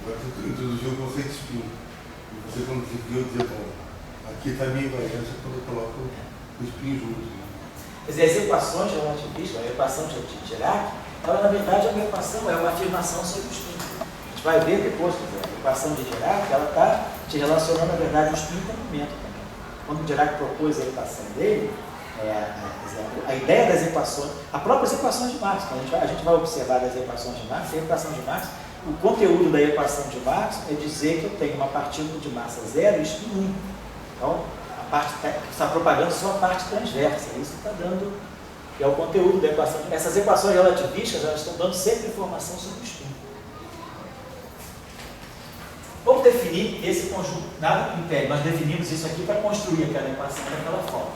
Agora você introduziu o conceito de espinho. E você conseguiu dizer, bom, aqui está a minha invariância quando eu coloco o espinho junto. Quer dizer, as equações relativistas, a equação de Dirac, ela na verdade é uma equação, é uma afirmação sobre o espinho. A gente vai ver depois, a equação de Dirac, ela está te relacionando na verdade o espinho com o momento também. Quando o Dirac propôs a equação dele, a ideia das equações, as próprias equações de Marx, quando a gente vai observar das equações de Marx, a equação de Marx, o conteúdo da equação de Marx é dizer que eu tenho uma partícula de massa 0 e espinho 1. Então, a parte que está propagando só a parte transversa, isso está dando, é o conteúdo da equação. Essas equações relativistas, elas estão dando sempre informação sobre o espinho. Vamos definir esse conjunto, nada impede, nós definimos isso aqui para construir aquela equação daquela forma.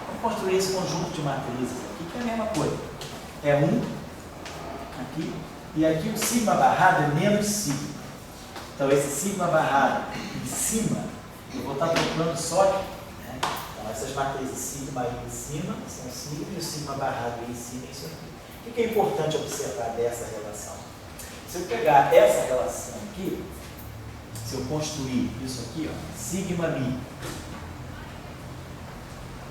Vamos construir esse conjunto de matrizes aqui, que é a mesma coisa. É 1, aqui, e aqui o sigma barrado é menos sigma. Então esse sigma barrado em cima, eu vou estar trocando só aqui. Né? Então essas matrizes sigma aí em cima são sigma e o sigma barrado aí em cima é isso aqui. O que é importante observar dessa relação? Se eu pegar essa relação aqui, se eu construir isso aqui, ó, sigma mi,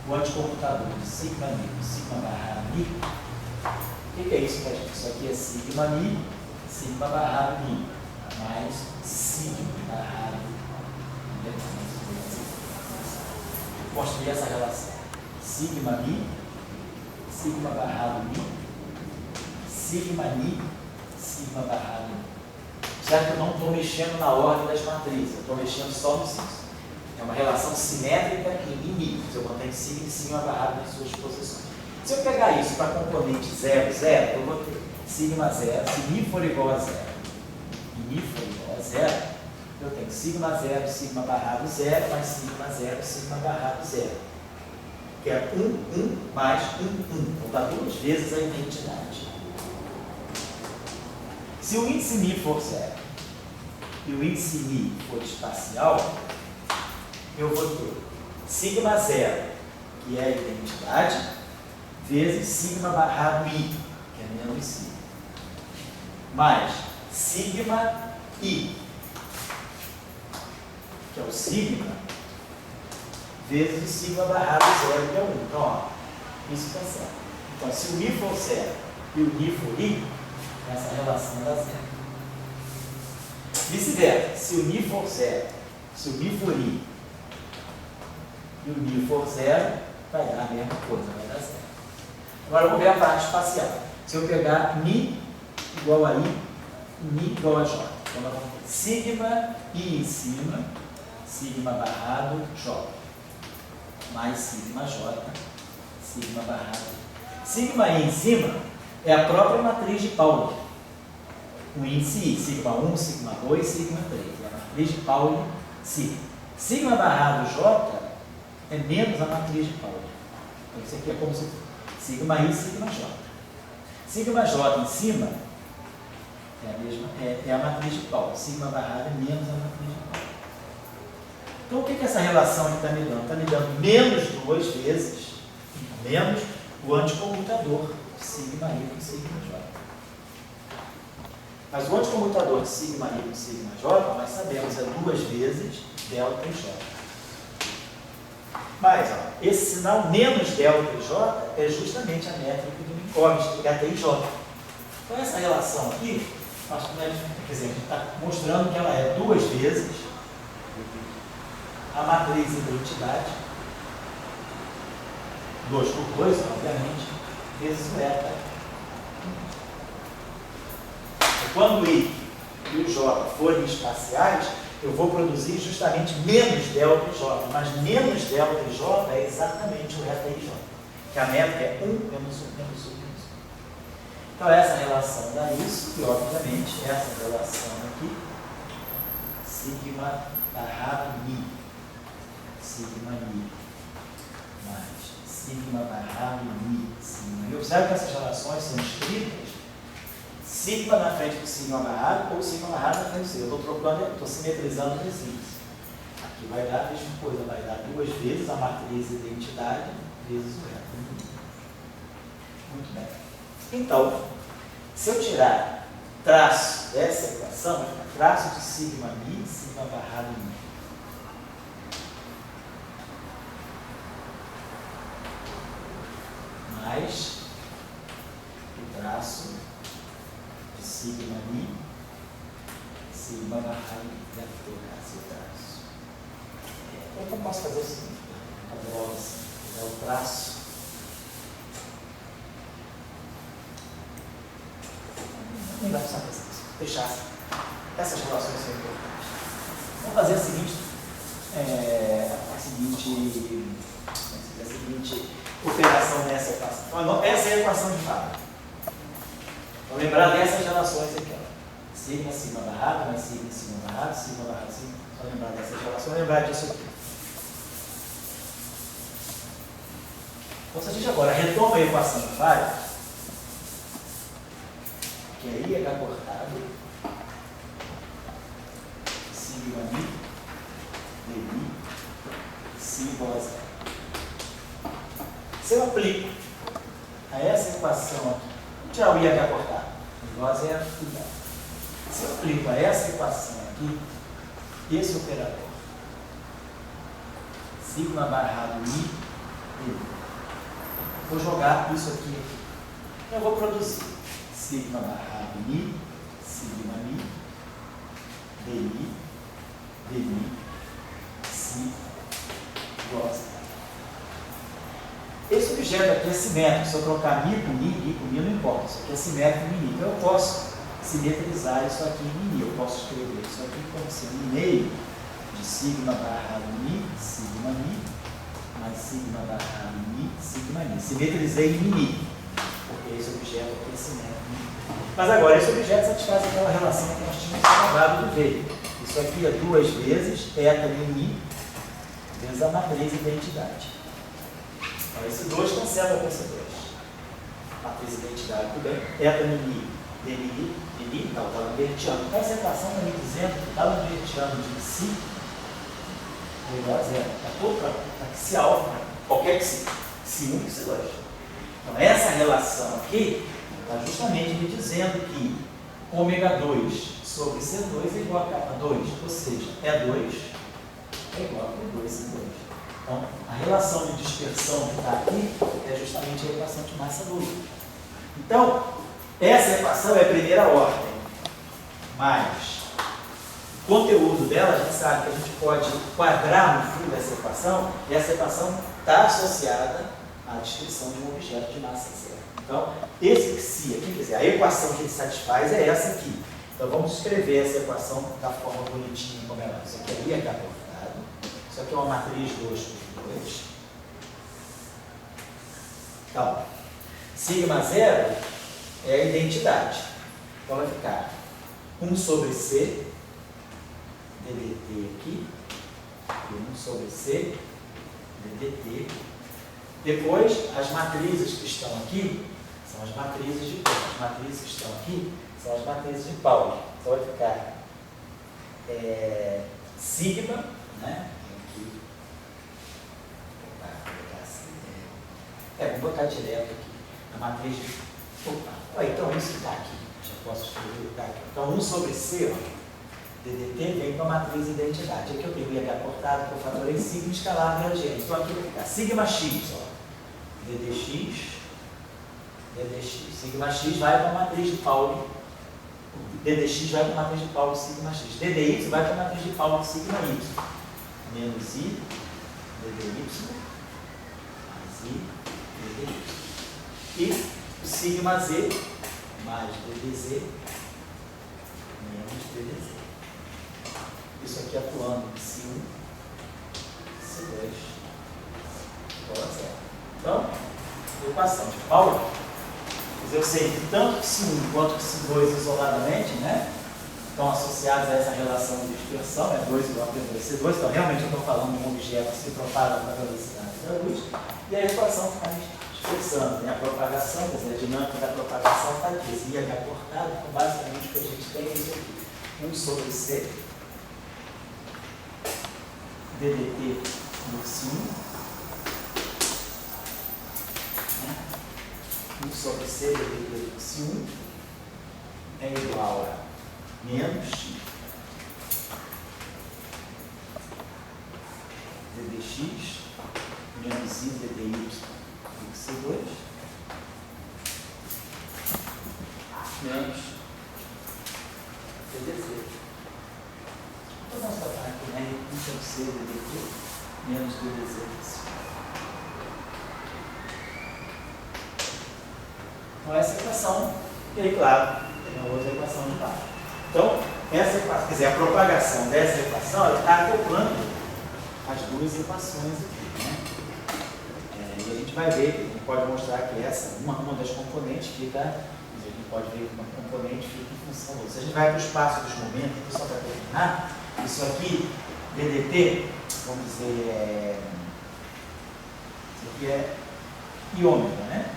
o anticomputador, sigma mi, sigma barrado mi, o que é isso, gente? Isso aqui é sigma mi, sigma barrado mi, mais sigma barrado mi. Construir essa relação. Sigma mi, sigma barrado mi, sigma mi, sigma barrado mi. Certo que eu não estou mexendo na ordem das matrizes, eu estou mexendo só no sigma. É uma relação simétrica em mi. Se eu mantenho sigma e sigma barrado nas suas posições. Se eu pegar isso para componente 0, 0, eu vou ter sigma 0. Se mi for igual a 0 e mi for igual a 0, eu tenho sigma 0, sigma barrado 0, mais sigma 0, sigma barrado 0. Que é 1, 1 mais 1, 1. Vou dar duas vezes a identidade. Se o índice mi for 0 e o índice Mi for espacial, eu vou ter sigma 0, que é a identidade, vezes sigma barrado I, que é menos sigma, mais sigma I, que é o sigma, vezes o sigma barrado 0, que é 1. Então, ó, isso está certo. Então, se o Mi for 0 e o Mi for I, essa relação dá 0. Vice-versa, se o Mi for 0, se o Mi for I e o Mi for 0, vai dar a mesma coisa, vai dar 0. Agora vamos ver a parte espacial. Se eu pegar Mi igual a I e Mi igual a J, então nós vamos ter sigma I em cima, sigma barrado J, mais sigma J, sigma barrado I. Sigma I em cima é a própria matriz de Pauli. O índice I, sigma 1, sigma 2, sigma 3. É a matriz de Pauli, sigma. Sigma barrado J é menos a matriz de Pauli. Então, isso aqui é como se fosse sigma I, sigma J. Sigma J em cima é a mesma, é a matriz de Pauli. Sigma barrado é menos a matriz de Pauli. Então, o que essa relação aqui está me dando? Está me dando menos 2 vezes, menos o anticomutador de sigma I com sigma J. Mas o anticomutador de sigma I com sigma J, nós sabemos, é 2 vezes delta e J. Mas, ó, esse sinal menos delta e J é justamente a métrica do Minkowski, HT e J. Então, essa relação aqui, nós, quer dizer, a gente está mostrando que ela é 2 vezes a matriz de identidade, 2 por 2, obviamente, vezes o eta. Quando o I e o J forem espaciais, eu vou produzir justamente menos delta e J, mas menos delta e J é exatamente o eta e J, que a métrica é 1 menos 1 menos 1 menos 1. Então essa relação dá isso, e obviamente essa relação aqui, sigma barrado Mi, sigma Mi, mais sigma barrado Mi, sigma Mi. Observe que essas relações são escritas sigma na frente do sigma barrado ou sigma barrado na frente do sigma. Eu estou trocando, estou simetrizando os sigmas. Aqui vai dar a mesma coisa, vai dar 2 vezes a matriz de identidade vezes o reto. Muito bem. Então, se eu tirar traço dessa equação, vai ficar traço de sigma Mi, sigma barrado Mi. Mais o traço de sigma Mi, sigma barrado Mi. Deve trocar seu traço. Então, eu posso fazer o seguinte, fazer logo assim, pegar o traço. Não dá para deixar assim. Essas relações são importantes. Vamos fazer a seguinte operação nessa equação. Essa é a equação de fato. Vou lembrar dessas relações aqui. Ó. Sigma, sigma barrado, mais sigma, sigma barrado, sigma barrado, sigma. Só lembrar dessas relações, lembrar disso aqui. Então, se a gente agora retoma a equação de Faro, que é IH cortado, sigma Mi, dmi, si igual a 0. Se eu aplico a essa equação aqui, vou tirar o IH cortado, igual a 0, igual. Se eu aplico a essa equação aqui, esse operador, sigma barrado Mi, dmi, vou jogar isso aqui. Eu vou produzir sigma barrado Mi, sigma Mi, dmi, dmi, si igual a 0. Esse objeto aqui é simétrico. Se eu trocar Mi com Mi não importa. Isso aqui é simétrico em Mi. Então eu posso simetrizar isso aqui em Mi. Eu posso escrever isso aqui como sendo meio de sigma barrado Mi, sigma Mi, mais sigma barrado Mi, sigma Mi. Simetrizei em Mi, porque esse objeto aqui é simétrico. Mas agora, esse objeto satisfaz aquela relação que nós tínhamos acabado de ver. Isso aqui é 2 vezes eta de Mi, vezes a matriz de identidade. Então, esse 2 cancela com esse 2. Matriz de identidade, tudo bem? Eta de Mi, dmi, Ini, então, está lambertiano. Então, essa equação está me dizendo que está lambertiano de si é igual a zero. Para que se alfa, qualquer que se 1 que se 2. Então, essa relação aqui está justamente me dizendo que ômega 2 sobre C2 é igual a capa 2, ou seja, E2 é igual a P2C2. Então, a relação de dispersão que está aqui é justamente a equação de massa 2. Então, essa equação é a primeira ordem, mas o conteúdo dela, a gente sabe que a gente pode quadrar no fim dessa equação, e essa equação está associada à descrição de um objeto de massa zero. Então, esse psi aqui, quer dizer, a equação que ele satisfaz é essa aqui. Então, vamos escrever essa equação da forma bonitinha como ela é. Isso aqui é IH cortado, isso aqui é uma matriz 2 por 2. Então, sigma zero é a identidade. Então, vai ficar 1 sobre C, ddt aqui, e 1 sobre C, ddt. Depois, as matrizes que estão aqui são as matrizes de Pauli. As matrizes que estão aqui são as matrizes de Pauli. Então, vai ficar sigma, né? Aqui. Vou botar direto aqui. A matriz de... então, isso está aqui. Já posso escrever, está aqui. Então, 1 sobre C, ó, DDT vem com a matriz identidade. Aqui eu tenho IH cortado, que eu fatorei sigma escalar gradiente. Então, aqui vai ficar sigma x, ó. DDX, sigma x vai para a matriz de Pauli, DDX vai para a matriz de Pauli, sigma x, DDY vai para a matriz de Pauli, sigma y, menos I, DDY, mais I, DDY. E sigma z mais DDZ, menos DDZ. Isso aqui atuando em C1, C2, igual a zero. Então, equação de Pauli, eu sei que tanto C1 quanto C2 isoladamente, né, estão associados a essa relação de dispersão, 2 igual a P2C2, então realmente eu estou falando de um objeto que se propaga com a velocidade da luz, e a equação está dispersando, né, a propagação, quer dizer, a dinâmica da propagação está aqui, esse IH cortado, então basicamente o que a gente tem é isso aqui, 1 sobre C, DDT no C1, 1 sobre C ddt de C1 é igual a menos x ddx menos I ddy de C2 menos ddz. Então, vamos botar aqui, né? 1 sobre C ddt menos ddz de C1. Então, essa equação, e aí, claro, tem uma outra equação de baixo. Então, essa equação, quer dizer, a propagação dessa equação, ela está acoplando as duas equações aqui, né? E a gente vai ver, a gente pode mostrar que essa, uma das componentes fica, a gente pode ver que uma componente fica em função da outra. Se a gente vai para o espaço dos momentos, aqui só para terminar, isso aqui, DDT, vamos dizer, isso aqui é iômega, né?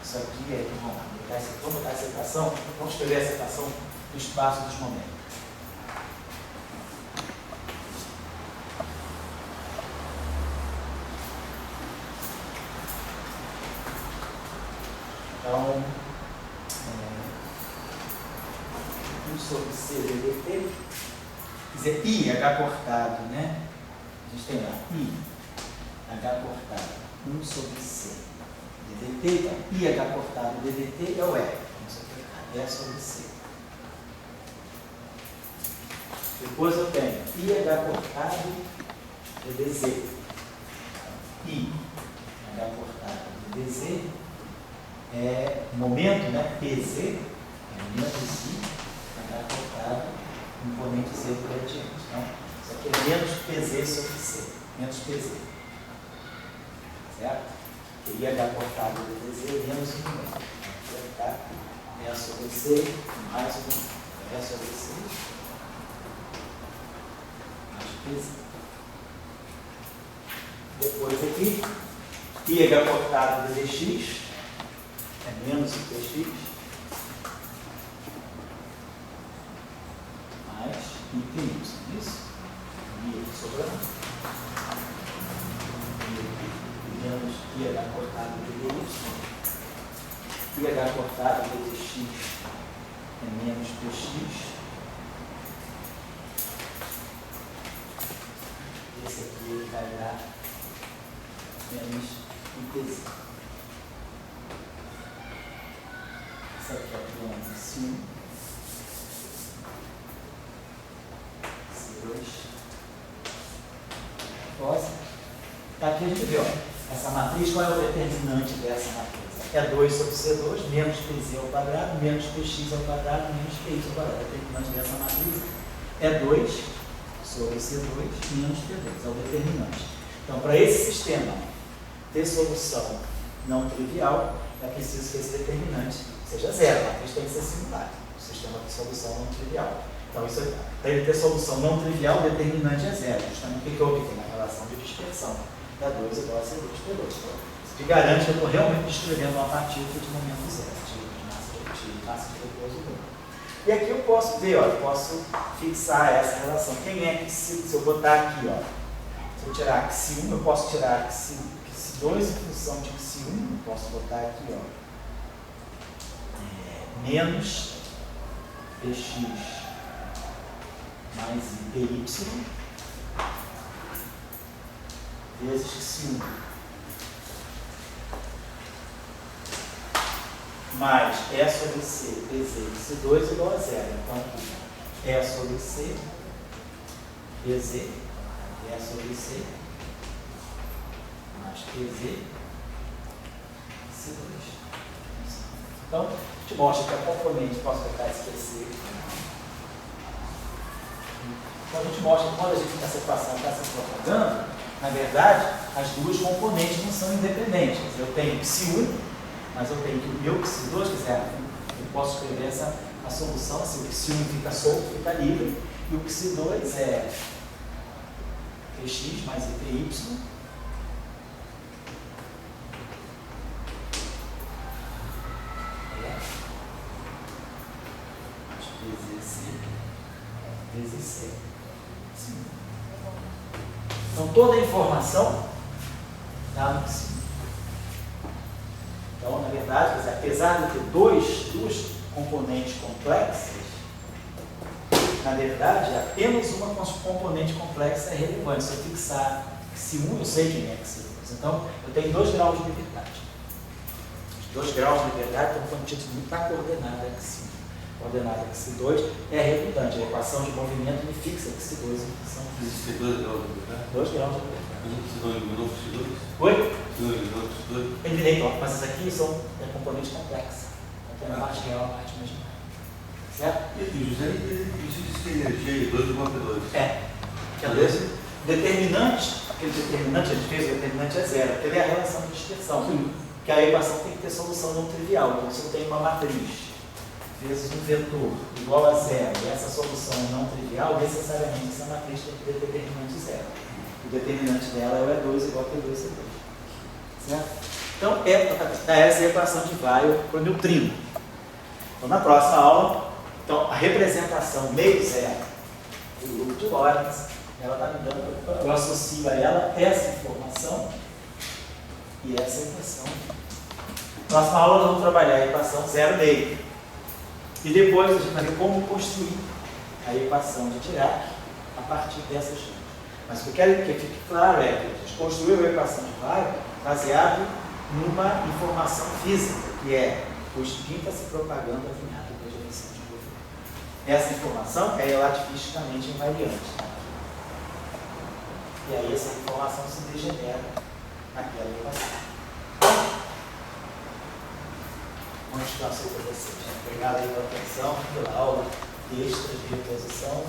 Isso aqui é, vamos botar essa equação, vamos escrever essa equação do espaço dos momentos. Então, 1 sobre C ddt, quer dizer, IH cortado, né? A gente tem lá, IH cortado, 1 sobre C. DDT, então, IH cortado DDT é o E sobre C. Depois eu tenho IH cortado DDZ. IH cortado DDZ é momento, né? PZ, é menos IH cortado, componente Z do gradiente. Então, isso aqui é menos PZ sobre C, menos PZ. Certo? IH cortado DDZ menos o momento. Vai ficar E sobre C mais o momento. E sobre C mais PZ. Depois aqui, IH cortado DDX é menos o PX e PY, isso? E sobrando. Menos IH cortado DDY. IH cortado DTX é menos PX. Esse aqui vai dar menos ITZ. Essa aqui é a triângulo C1. C2. Posse. Aqui a gente vê, ó, essa matriz, qual é o determinante dessa matriz? É 2 sobre C2, menos PZ ao quadrado, menos PX ao quadrado, menos PY ao quadrado. O determinante dessa matriz é 2 sobre C2 menos P2, é o determinante. Então, para esse sistema ter solução não trivial, é preciso que esse determinante seja zero. A matriz tem que ser singular, o sistema de solução não trivial. Então, para ele ter solução não trivial, o determinante é zero. Justamente o que eu obtenho na relação de dispersão. É 2 igual a C2 P2. Isso que garante que eu estou realmente descrevendo uma partícula de momento zero, de massa de repouso zero. E aqui eu posso ver, ó, eu posso fixar essa relação. Quem é que, se eu botar aqui, ó, se eu tirar X1, eu posso tirar X2 em função de X1, eu posso botar aqui, ó, menos PX mais IPY vezes X1 mais E sobre C, PZ, C2 igual a zero. Então, E sobre C, PZ, E sobre C, mais PZ, C2. Então, a gente mostra que a componente, posso botar esquecer. Então, a gente mostra que quando a gente essa equação está se propagando, na verdade, as duas componentes não são independentes. Eu tenho X1, mas eu tenho que o meu X2, quer dizer, eu posso escrever a solução assim, o X1 fica solto, fica livre, e o X2 é Px mais IPY mais PZC vezes C. Então, toda a informação está no X1. Então, na verdade, quer dizer, apesar de ter duas componentes complexas, na verdade, apenas uma componente complexa é relevante. Se eu fixar X1, eu sei quem é X2. Então, eu tenho 2 graus de liberdade. Os 2 graus de liberdade estão contidos na coordenada X1. A coordenada X2 é redundante. A equação de movimento me fixa X2 em função disso. Existe 2 graus de liberdade? 2 graus de liberdade. Você não eliminou o X2? Oi? Você não eliminou o X2? Eliminei, mas isso aqui são componentes complexas. Então, tem a parte real, a parte imaginária. Certo? E José, existe energia e 2 igual a P2? É. Que é determinante, aquele determinante, a gente fez, o determinante é zero. Aquele é a relação de dispersão. Que a equação tem que ter solução não trivial. Então, se eu tenho uma matriz vezes um vetor igual a zero, e essa solução é não trivial, necessariamente essa matriz tem que ter determinante zero. O determinante dela é o E2 igual a P2 C2. Certo? Então, essa é a equação de Weyl para o neutrino. Então, na próxima aula, então, a representação meio zero do grupo de Lorentz, ela está me dando, eu associo a ela essa informação e essa equação. Na próxima aula, nós vamos trabalhar a equação zero meio. E depois a gente vai ver como construir a equação de Dirac a partir dessas duas. Mas o que eu quero que fique claro é que a gente construiu a equação de Weyl baseado numa informação física, que é o spin está se propagando alinhado com a direção de movimento. Essa informação é relativisticamente invariante. E aí essa informação se degenera naquela equação. Muito para vocês. Obrigado aí pela atenção, pela aula extra de reposição.